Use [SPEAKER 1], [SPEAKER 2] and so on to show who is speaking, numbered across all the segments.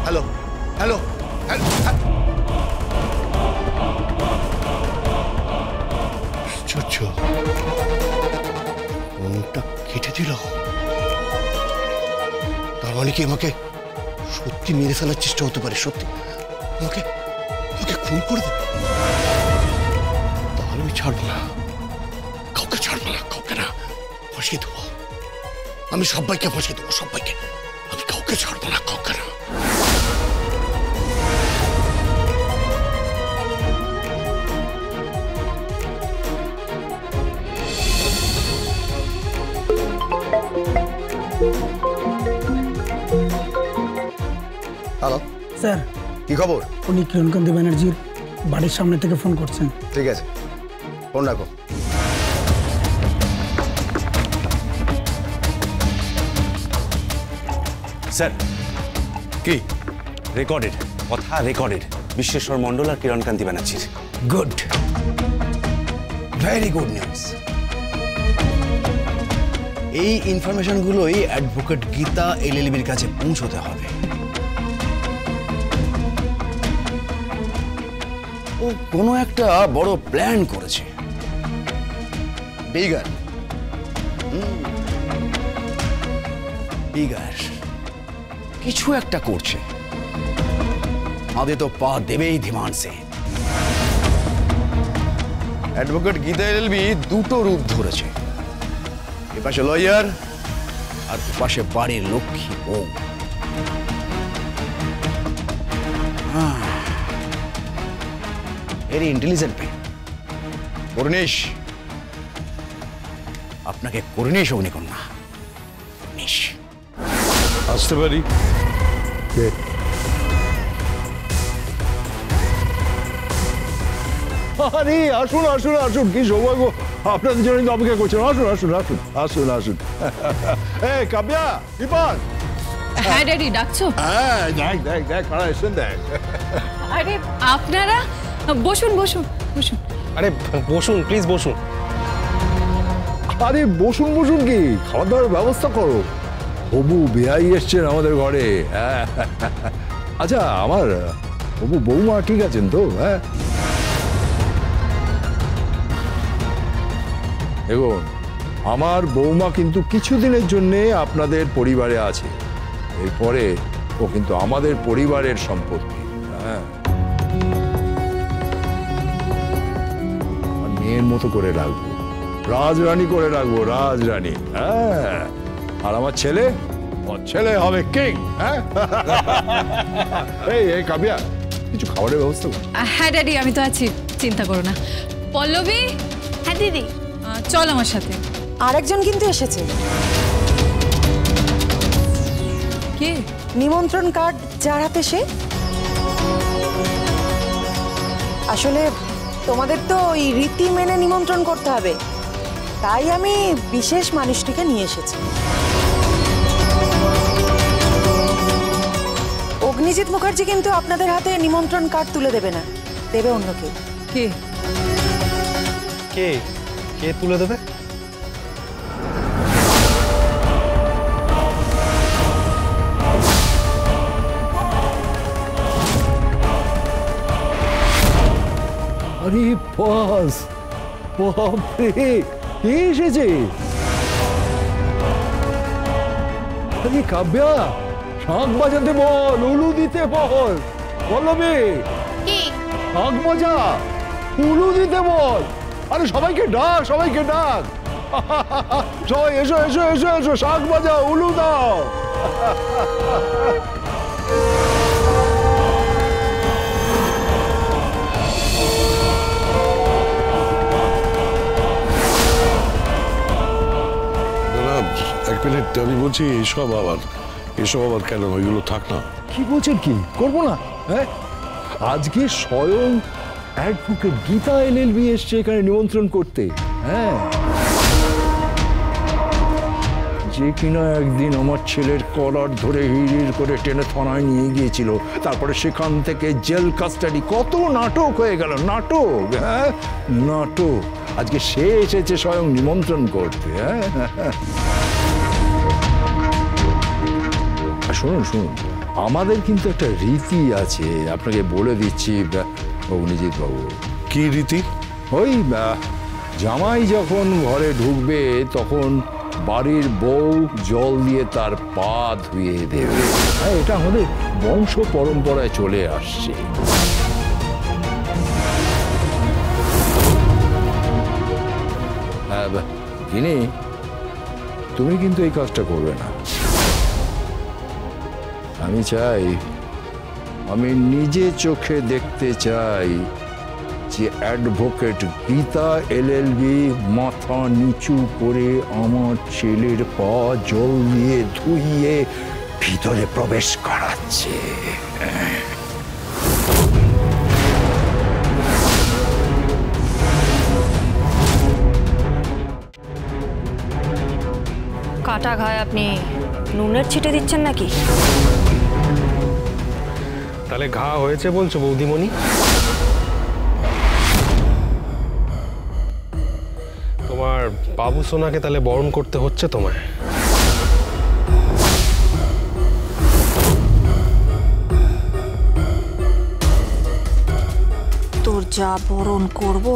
[SPEAKER 1] Hello hello আশ্চর্য, ফোনটা কেটে দিল। তার মানে কি আমাকে সত্যি মেরে ফেলার চেষ্টা হতে পারে? সত্যি আমাকে আমাকে খুন করে দেবে? তাহলে আমি ছাড়বো না, কাউকে ছাড়বো না, কাউকে না, ফাঁসিয়ে দেবো। আমি সবাইকে ফাঁসিয়ে দেবো, সবাইকে। আমি কাউকে ছাড়বো না, কাউকে না। হ্যালো
[SPEAKER 2] স্যার,
[SPEAKER 1] কি খবর?
[SPEAKER 2] উনি কিরণকান্তি ব্যানার্জির বাড়ির সামনে থেকে ফোন করছেন।
[SPEAKER 1] ঠিক আছে, ফোন রাখো।
[SPEAKER 3] স্যার,
[SPEAKER 1] কি
[SPEAKER 3] রেকর্ডেড কথা, রেকর্ডেড বিশ্বেশ্বর মণ্ডল আর কিরণকান্তি ব্যানার্জির।
[SPEAKER 1] Good, very good news. এই ইনফরমেশনগুলোই অ্যাডভোকেট গীতা এলএলবির কাছে পৌঁছতে হবে। ও কোনো একটা বড় প্ল্যান করেছে, বিগার বিগার কিছু একটা করছে। আমাদের তো পা দেবেই ধীমান সে। অ্যাডভোকেট গীতা এলএলবি দুটো রূপ ধরেছে, এপাশে লয়ার আর পাশে বাড়ির লক্ষ্মী বউ। ভেরি ইন্টেলিজেন্ট মেয়ে। করুণেশ, আপনাকে করুণেশ অগ্নিকন্যা, করুণেশ।
[SPEAKER 4] আসতে পারি? আরে আসুন আসুন আসুন, কি সৌভাগ্য, আপনাদের জন্য অপেক্ষা করছেন। আসুন আসুন আসুন আসুন আসুন। এই কাব্যা, বিপান।
[SPEAKER 5] হ্যাঁ ড্যাডি, ডাকছো?
[SPEAKER 4] হ্যাঁ, দেখ দেখ দেখ কারা এসেছেন, দেখ।
[SPEAKER 5] আরে আপনারা বসুন বসুন বসুন।
[SPEAKER 6] আরে বসুন, প্লিজ বসুন।
[SPEAKER 4] আরে বসুন বসুন কি, খাওয়া দাওয়ার ব্যবস্থা করো। হবু বেয়াই এসছেন আমাদের ঘরে। হ্যাঁ, আচ্ছা, আমার হবু বৌমা ঠিক আছেন তো? হ্যাঁ, দেখুন, আমার বৌমা কিন্তু কিছুদিনের জন্য আপনাদের পরিবারে আছে, এরপরে ও কিন্তু আমাদের পরিবারের সম্পত্তি। হ্যাঁ, মেয়ের মতো করে রাখবো, রাজরানী করে রাখবো, রাজরানী। হ্যাঁ, আর আমার ছেলে, ওর ছেলে হবে কিং। হ্যাঁ, এই কাব্যা, কিছু খাবারের ব্যবস্থা কর।
[SPEAKER 5] হ্যাঁ ড্যাডি, আমি তো আছি, চিন্তা করো না। পল্লবী। হ্যাঁ দিদি, চল আমার সাথে।
[SPEAKER 7] আরেকজন কিন্তু এসেছে।
[SPEAKER 5] কে?
[SPEAKER 7] নিমন্ত্রণ কার্ড যার হাতে সে। আসলে তোমাদের তো ওই রীতি মেনে নিমন্ত্রণ করতে হবে, তাই আমি বিশেষ মানুষটিকে নিয়ে এসেছি। অগ্নিজিৎ মুখার্জি কিন্তু আপনাদের হাতে নিমন্ত্রণ কার্ড তুলে দেবে না, দেবে অন্য কেউ।
[SPEAKER 5] কে?
[SPEAKER 6] কে কে তুলে দেবে?
[SPEAKER 4] আরে বাস, বাপরে, কে এসেছে? আরে কাব্যা, শাঁখ বাজাতে বল, উলু দিতে বল। পল্লবী, শাঁখ বাজা, উলু দিতে বল। আরে সবাইকে ডাক, সবাইকে ডাক। সবাই এসো এসো এসো এসো, শাঁখ বাজাও, উলু দাও।
[SPEAKER 8] এক মিনিট, আমি বলছি এসব আবার কেন? ওইগুলো থাক না।
[SPEAKER 4] কি বলছেন, কি করবো না? হ্যাঁ, আজকে স্বয়ং অ্যাডভোকেট গীতা এলএলবি এসছে এখানে নিমন্ত্রণ করতে। হ্যাঁ, যে কিনা একদিন আমার ছেলের কলার ধরে হিড় করে টেনে থানায় নিয়ে গিয়েছিল, তারপরে সেখান থেকে জেল কাস্টাডি, কত নাটক হয়ে গেল, নাটক। হ্যাঁ, নাটক। আজকে সে এসেছে স্বয়ং নিমন্ত্রণ করতে। হ্যাঁ, শুনুন শুনুন, আমাদের কিন্তু একটা রীতি আছে, আপনাকে বলে দিচ্ছি অগ্নিজিৎ বাবু।
[SPEAKER 8] কি রীতি?
[SPEAKER 4] ওই জামাই যখন ঘরে ঢুকবে তখন বাড়ির বউ জল দিয়ে তার পা ধুয়ে দেবে। হ্যাঁ, এটা আমাদের বংশ পরম্পরায় চলে আসছে। হ্যাঁ গিনি, তুমি কিন্তু এই কাজটা করবে না। আমি চাই, আমি নিজে চোখে দেখতে চাই যে অ্যাডভোকেট গীতা LLB মাথা নিচু করে আমার ছেলের পা জল দিয়ে ধুইয়ে ভিতরে প্রবেশ করাচ্ছে।
[SPEAKER 9] কাটা ঘায়ে আপনি নুনের ছিটে দিচ্ছেন নাকি?
[SPEAKER 6] তাহলে ঘা হয়েছে বলছো বৌদিমণি? তোমার বাবু সোনাকে তাহলে বরণ করতে হচ্ছে তোমায়?
[SPEAKER 9] তোর যা বরণ করব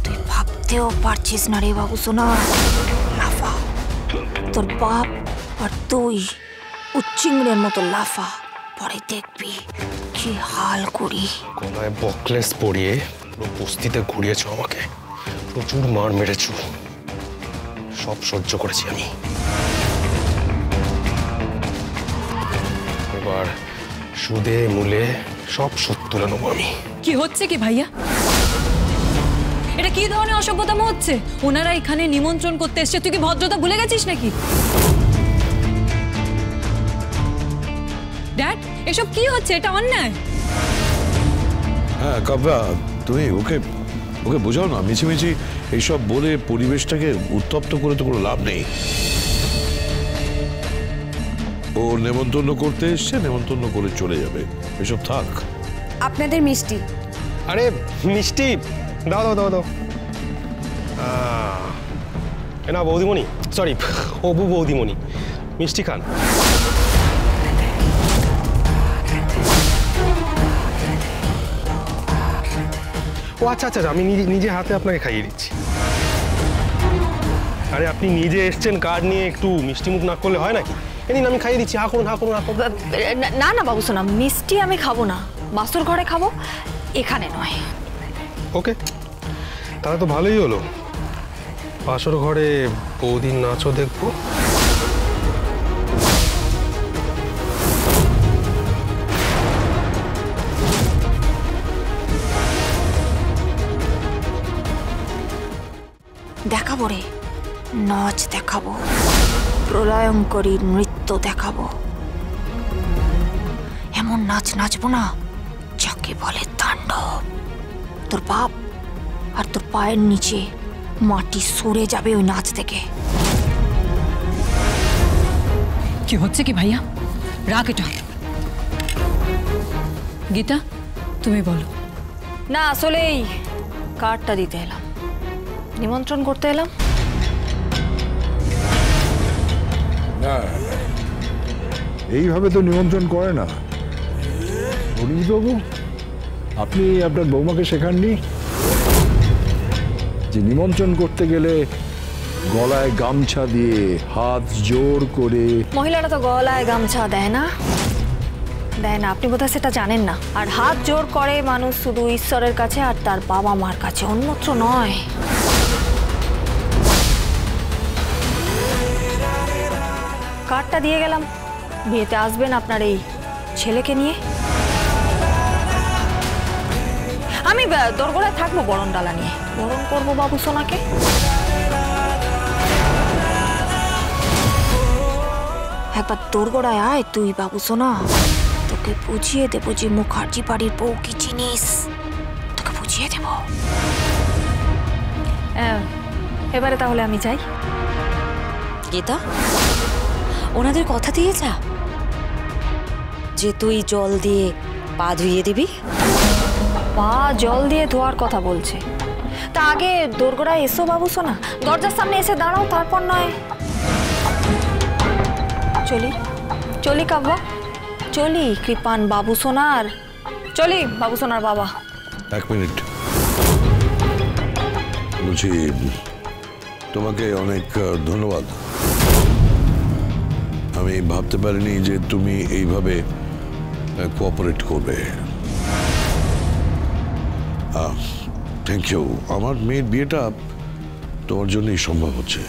[SPEAKER 9] তুই ভাবতেও পারছিস না রে বাবু সোনা। লাফা, তোর বাপ আর তুই উচ্চিংড়ের মতো লাফা, পরে দেখবি কি হাল করি।
[SPEAKER 6] গলায় বকলেস পরিয়ে পুরো বস্তিতে ঘুরিয়েছো আমাকে, প্রচুর মার মেরেছো, সব সহ্য করেছি আমি। এবার সুদে মূলে সব শোধ তুলে নেবো আমি।
[SPEAKER 5] কি হচ্ছে কি ভাইয়া? এটা কি ধরনের অসভ্যতাম হচ্ছে? ওনারা এখানে নিমন্ত্রণ করতে এসছে, তুই কি ভদ্রতা ভুলে গেছিস নাকি? ড্যাড, এসব কি হচ্ছে? এটা অন্যায়।
[SPEAKER 8] হ্যাঁ কাব্যা, তুমি ওকে ওকে বোঝাও না। মিছিমিছি এইসব বলে পরিবেশটাকে উত্তপ্ত করে তো কোনো লাভ নেই। ও নেমন্তন্ন করতে এসছে, নেমন্তন্ন করে চলে যাবে, এসব থাক।
[SPEAKER 9] আপনাদের মিষ্টি।
[SPEAKER 6] আরে মিষ্টি দাও দাও দাও দাও। না বৌদিমণি, সরি অবু বৌদিমণি, মিষ্টি খান। ও আচ্ছা আচ্ছা, আমি নিজে হাতে আপনাকে খাইয়ে দিচ্ছি। আরে আপনি নিজে এসছেন কার্ড নিয়ে, একটু মিষ্টি মুখ না করলে হয় নাকি? এদিন আমি খাইয়ে দিচ্ছি, হা করুন হা করুন হা করুন।
[SPEAKER 9] না না বাবু সোনা, মিষ্টি আমি খাবো না, বাসুর ঘরে খাবো, এখানে নয়।
[SPEAKER 6] ওকে, তাহলে তো ভালোই হলো। বাসর ঘরে বৌদির নাচও দেখবো।
[SPEAKER 9] দেখাবো রে, নাচ দেখাবো, প্রলয়ঙ্করী নৃত্য দেখাবো। এমন নাচ নাচবো না যাকে বলে তাণ্ডব। তোর বাপ আর তোর পায়ের নিচে মাটি সরে যাবে ওই নাচ থেকে।
[SPEAKER 5] কি হচ্ছে কি ভাইয়া? রাখ এটা। গীতা, তুমি বলো।
[SPEAKER 9] না আসলেই কার্ডটা দিতে এলাম, নিমন্ত্রণ করতে এলাম।
[SPEAKER 4] এইভাবে তো নিমন্ত্রণ করে না। অগ্নিজিৎবাবু, আপনি আপনার বৌমাকে শেখাননি যে নিমন্ত্রণ করতে গেলে গলায় গামছা দিয়ে হাত জোর করে?
[SPEAKER 9] মহিলারা তো গলায় গামছা দেয় না, দেয় না। আপনি বোধহয় সেটা জানেন না। আর হাত জোর করে মানুষ শুধু ঈশ্বরের কাছে আর তার বাবা মার কাছে, অন্যত্র নয়। কার্ডটা দিয়ে গেলাম, বিয়েতে আসবেন আপনার এই ছেলেকে নিয়ে। আমি দোরগোড়ায় থাকবো বরণ ডালা নিয়ে, বরণ করবো বাবু সোনাকে। একবার দোরগোড়ায় আয় তুই বাবু সোনা, তোকে বুঝিয়ে দেবো যে মুখার্জি বাড়ির বউ কি জিনিস, তোকে বুঝিয়ে দেব। এবারে তাহলে আমি যাই।
[SPEAKER 10] গীতা, ওনাদের কথা দিয়ে যা যে তুই জল দিয়ে পা ধুইয়ে দিবি।
[SPEAKER 9] পা জল দিয়ে ধোয়ার কথা বলছে, তা আগে দোরগোড়ায় এসো বাবু সোনা, দরজার সামনে এসে দাঁড়াও, তারপর নয়। চলি চলি কাব্যা, চলি কৃপান বাবু সোনার, চলি বাবু সোনার বাবা।
[SPEAKER 8] এক মিনিট, বলছি তোমাকে অনেক ধন্যবাদ। আমি ভাবতে পারিনি যে তুমি এইভাবে কোঅপারেট করবে। Thank you. আমার মেয়ের বিয়েটা তোমার জন্যই সম্ভব হচ্ছে।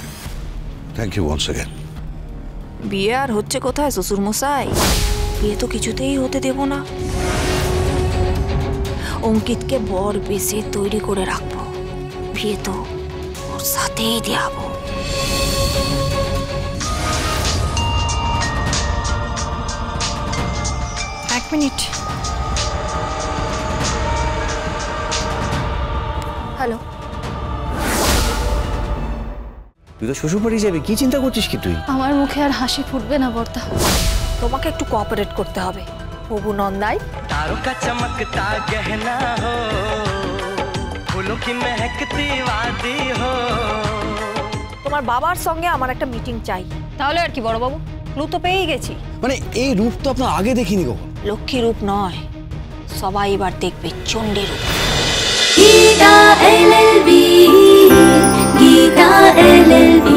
[SPEAKER 8] Thank you once again.
[SPEAKER 9] বিয়ে আর হচ্ছে কোথায় শ্বশুর মশাই, বিয়ে তো কিছুতেই হতে দেব না। অঙ্কিতকে বর বেশি তৈরি করে রাখবো, বিয়ে তো ওর সাথেই দেবো।
[SPEAKER 5] এক মিনিট।
[SPEAKER 9] হ্যালো,
[SPEAKER 11] তুই তো শ্বশুর বাড়ি যাবি, কি চিন্তা করছিস কি তুই?
[SPEAKER 5] আমার মুখে আর হাসি ফুটবে না বর্তা।
[SPEAKER 9] তোমাকে একটু কোঅপারেট করতে হবে। প্রভু নন্দাই,
[SPEAKER 12] तारों का चमकता गहना हो, फूलों की महकती वादी हो।
[SPEAKER 9] তোমার বাবার সঙ্গে আমার একটা মিটিং চাই।
[SPEAKER 5] তাহলে আর কি বড় বাবু,
[SPEAKER 9] ক্লু তো পেয়েই গেছি।
[SPEAKER 11] মানে এই রূপ তো আপনার আগে দেখিনি কখন।
[SPEAKER 9] লক্ষ্মী রূপ নয়, সবাই এবার দেখবে চণ্ডী রূপ।
[SPEAKER 13] Gita LLB, Gita LLB।